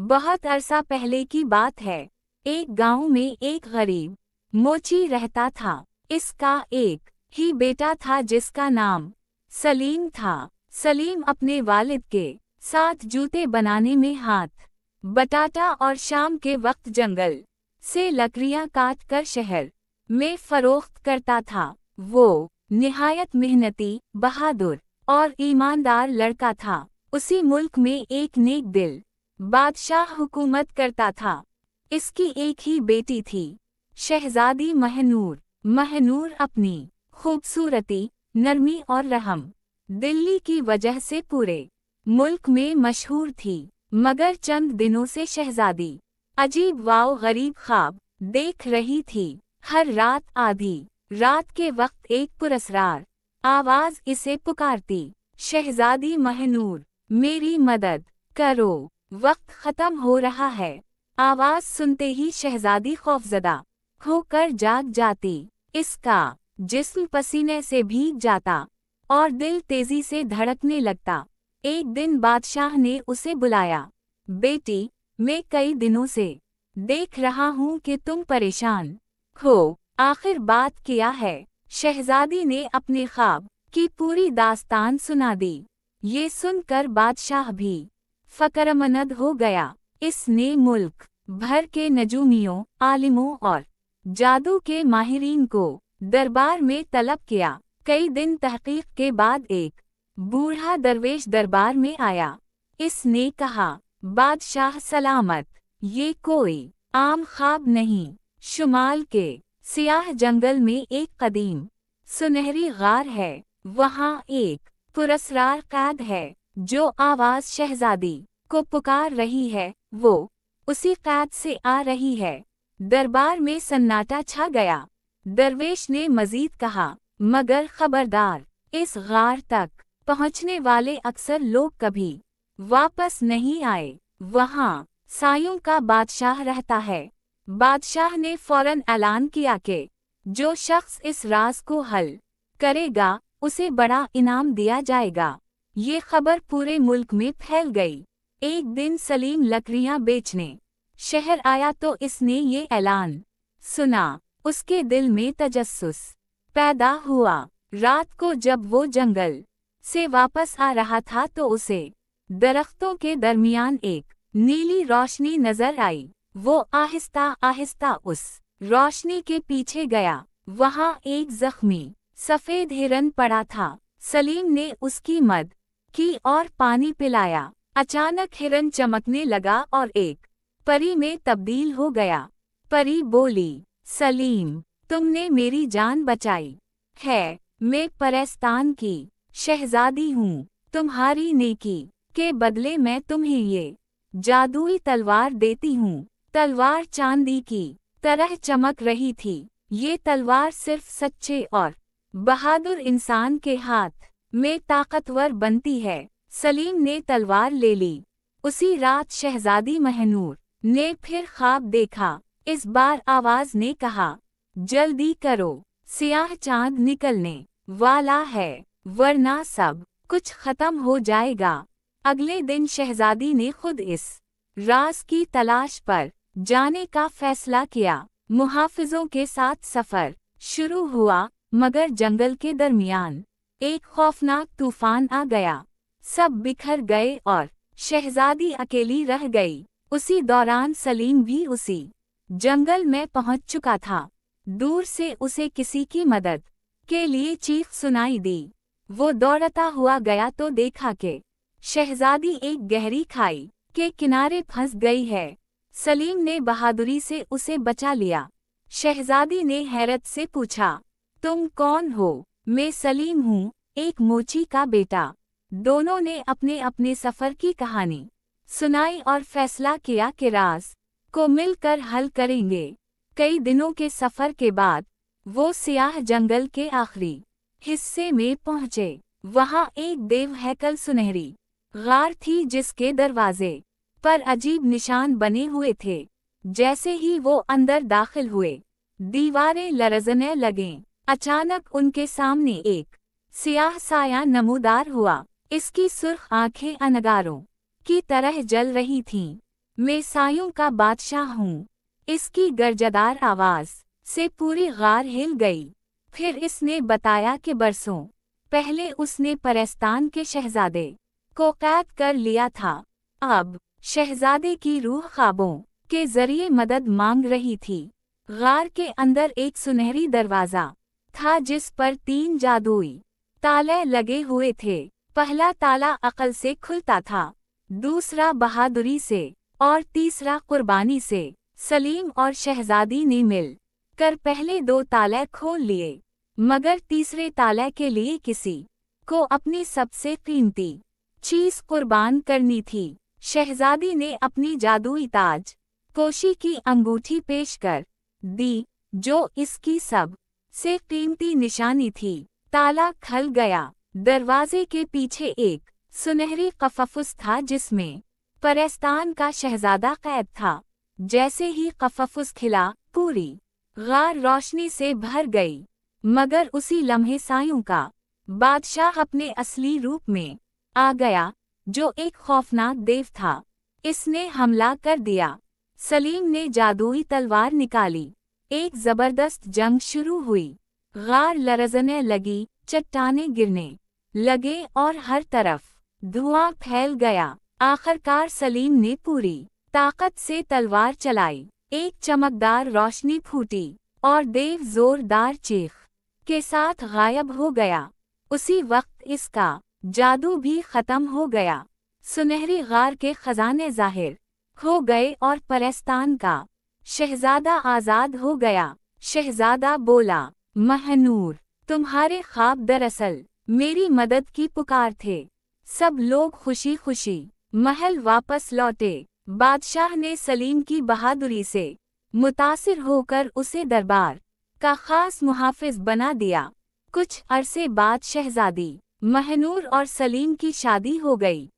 बहुत अरसा पहले की बात है। एक गांव में एक गरीब मोची रहता था। इसका एक ही बेटा था जिसका नाम सलीम था। सलीम अपने वालिद के साथ जूते बनाने में हाथ बटाता और शाम के वक्त जंगल से लकड़ियां काट कर शहर में फरोख्त करता था। वो निहायत मेहनती, बहादुर और ईमानदार लड़का था। उसी मुल्क में एक नेक दिल बादशाह हुकूमत करता था। इसकी एक ही बेटी थी, शहजादी महनूर। महनूर अपनी खूबसूरती, नरमी और रहम दिल्ली की वजह से पूरे मुल्क में मशहूर थी। मगर चंद दिनों से शहजादी अजीब वाव गरीब ख्वाब देख रही थी। हर रात आधी रात के वक्त एक पुरस्रार आवाज इसे पुकारती, शहजादी महनूर, मेरी मदद करो, वक्त खत्म हो रहा है। आवाज सुनते ही शहजादी खौफजदा होकर जाग जाती। इसका जिस्म पसीने से भीग जाता और दिल तेजी से धड़कने लगता। एक दिन बादशाह ने उसे बुलाया। बेटी, मैं कई दिनों से देख रहा हूँ कि तुम परेशान हो। आखिर बात क्या है? शहजादी ने अपने ख्वाब की पूरी दास्तान सुना दी। ये सुनकर बादशाह भी फकरमंद हो गया। इसने मुल्क भर के नजूमियों, आलिमों और जादू के माहिरीन को दरबार में तलब किया। कई दिन तहकीक के बाद एक बूढ़ा दरवेश दरबार में आया। इसने कहा, बादशाह सलामत, ये कोई आम ख्वाब नहीं। शुमाल के सियाह जंगल में एक कदीम सुनहरी गार है। वहाँ एक पुरस्रार कैद है। जो आवाज शहजादी को पुकार रही है, वो उसी कैद से आ रही है। दरबार में सन्नाटा छा गया। दरवेश ने मजीद कहा, मगर खबरदार, इस गार तक पहुँचने वाले अक्सर लोग कभी वापस नहीं आए। वहाँ सायों का बादशाह रहता है। बादशाह ने फौरन ऐलान किया कि जो शख्स इस राज को हल करेगा, उसे बड़ा इनाम दिया जाएगा। ये खबर पूरे मुल्क में फैल गई। एक दिन सलीम लकड़ियां बेचने शहर आया तो इसने ये ऐलान सुना। उसके दिल में तजस्सुस पैदा हुआ। रात को जब वो जंगल से वापस आ रहा था तो उसे दरख्तों के दरमियान एक नीली रोशनी नजर आई। वो आहिस्ता आहिस्ता उस रोशनी के पीछे गया। वहाँ एक जख्मी सफेद हिरन पड़ा था। सलीम ने उसकी मदद की और पानी पिलाया। अचानक हिरन चमकने लगा और एक परी में तब्दील हो गया। परी बोली, सलीम, तुमने मेरी जान बचाई है। मैं परेस्तान की शहजादी हूँ। तुम्हारी नेकी के बदले मैं तुम्हें ये जादुई तलवार देती हूँ। तलवार चांदी की तरह चमक रही थी। ये तलवार सिर्फ सच्चे और बहादुर इंसान के हाथ में ताकतवर बनती है। सलीम ने तलवार ले ली। उसी रात शहजादी महनूर ने फिर ख्वाब देखा। इस बार आवाज ने कहा, जल्दी करो, सियाह चांद निकलने वाला है, वरना सब कुछ खत्म हो जाएगा। अगले दिन शहजादी ने खुद इस राज की तलाश पर जाने का फैसला किया। मुहाफिजों के साथ सफर शुरू हुआ, मगर जंगल के दरमियान एक खौफनाक तूफान आ गया। सब बिखर गए और शहजादी अकेली रह गई। उसी दौरान सलीम भी उसी जंगल में पहुंच चुका था। दूर से उसे किसी की मदद के लिए चीख सुनाई दी। वो दौड़ता हुआ गया तो देखा कि शहजादी एक गहरी खाई के किनारे फंस गई है। सलीम ने बहादुरी से उसे बचा लिया। शहजादी ने हैरत से पूछा, तुम कौन हो? मैं सलीम हूँ, एक मोची का बेटा। दोनों ने अपने अपने सफर की कहानी सुनाई और फैसला किया कि राज को मिलकर हल करेंगे। कई दिनों के सफर के बाद वो सियाह जंगल के आखिरी हिस्से में पहुंचे। वहां एक देव हैकल सुनहरी गार थी जिसके दरवाजे पर अजीब निशान बने हुए थे। जैसे ही वो अंदर दाखिल हुए, दीवारें लरजने लगीं। अचानक उनके सामने एक सियाह साया नमूदार हुआ। इसकी सुर्ख आंखें अंगारों की तरह जल रही थीं। मैं सायों का बादशाह हूँ। इसकी गर्जदार आवाज से पूरी गार हिल गई। फिर इसने बताया कि बरसों पहले उसने परस्तान के शहजादे को कैद कर लिया था। अब शहजादे की रूह ख्वाबों के जरिए मदद मांग रही थी। गार के अंदर एक सुनहरी दरवाजा था जिस पर 3 जादुई ताले लगे हुए थे। पहला ताला अक्ल से खुलता था, दूसरा बहादुरी से और तीसरा कुर्बानी से। सलीम और शहजादी ने मिल कर पहले 2 ताले खोल लिए, मगर तीसरे ताले के लिए किसी को अपनी सबसे कीमती चीज कुर्बान करनी थी। शहजादी ने अपनी जादुई ताज पोशी की अंगूठी पेश कर दी, जो इसकी सब से कीमती निशानी थी। ताला खुल गया। दरवाजे के पीछे एक सुनहरी कफफुस था जिसमें परस्तान का शहजादा कैद था। जैसे ही कफफुस खिला, पूरी गार रोशनी से भर गई। मगर उसी लम्हे सायों का बादशाह अपने असली रूप में आ गया, जो एक खौफनाक देव था। इसने हमला कर दिया। सलीम ने जादुई तलवार निकाली। एक जबरदस्त जंग शुरू हुई। गार लरजने लगी, चट्टानें गिरने लगे और हर तरफ धुआं फैल गया। आखिरकार सलीम ने पूरी ताकत से तलवार चलाई। एक चमकदार रोशनी फूटी और देव जोरदार चीख के साथ गायब हो गया। उसी वक्त इसका जादू भी खत्म हो गया। सुनहरी गार के खजाने जाहिर हो गए और परस्तान का शहजादा आजाद हो गया। शहजादा बोला, महनूर, तुम्हारे ख्वाब दरअसल मेरी मदद की पुकार थे। सब लोग खुशी खुशी महल वापस लौटे। बादशाह ने सलीम की बहादुरी से मुतासिर होकर उसे दरबार का खास मुहाफिज बना दिया। कुछ अरसे बाद शहजादी महनूर और सलीम की शादी हो गई।